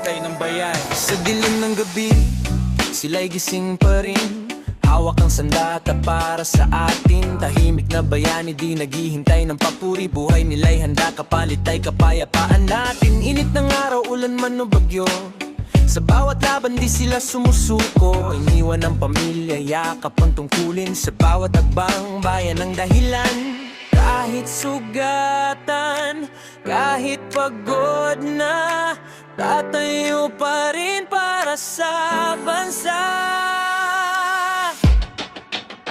paghihintay ng bayan. Sa dilim ng gabi, sila'y gising pa rin. Hawak ang sandata para sa atin. Tahimik na bayani, di naghihintay ng papuri. Buhay nila'y handa, kapalit ay kapayapaan natin. Init ng araw, ulan man o bagyo, sa bawat laban di sila sumusuko. Iniwan ng pamilya, yakap ang tungkulin. Sa bawat agbang, bayan ang dahilan. Kahit sugatan, kahit pagod na, tatayo pa rin para sa bansa.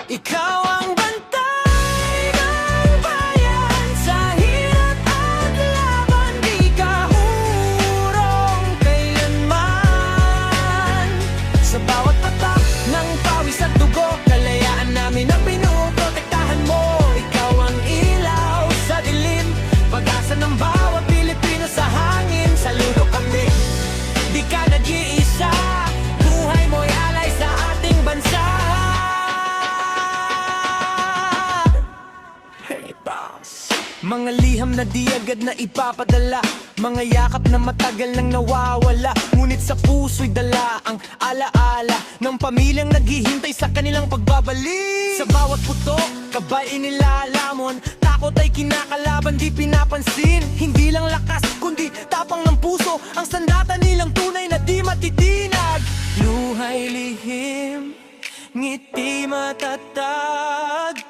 Ikaw ang bantay ng bayan, sa hirap at laban di ka urong kailanman. Sa bawat patak ng pawis at dugo, kalayaan namin ang pinoprotektahan mo. Ikaw ang ilaw sa dilim, pag-asa ng bawat Pilipino sa hangin. Saludo kami, di ka nag-iisa, buhay mo'y alay sa ating bansa. Mga liham na di agad na ipapadala, mga yakap na matagal nang nawawala. Ngunit sa puso'y dala ang alaala ng pamilyang naghihintay sa kanilang pagbabalik. Sa bawat putok, kabay inilalamon, takot ay kinakalaban, di pinapansin. Hindi lang lakas, kundi tapang ng puso, ang sandata nilang tunay na di matitinag. Luhay lihim, ngiti matatag,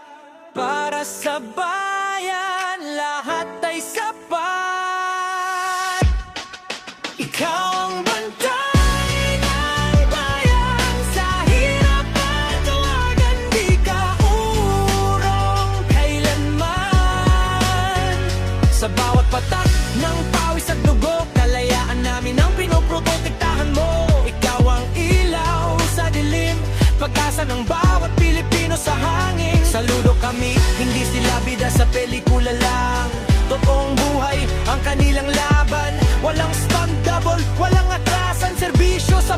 para sa bayan, lahat ay sapat. Ikaw ang bantay ng bayan, sa hirap at tawagan di ka urong kailanman. Sa bawat patak ng pawis at dugo, kalayaan namin ang pinoprotektahan mo. Ikaw ang ilaw sa dilim, pag-asa ng bawat Pilipino sa hangin. Saludo kami, hindi sila bida sa pelikula lang. Totoong buhay ang kanilang laban, walang stunt double, walang atrasan, serbisyo sa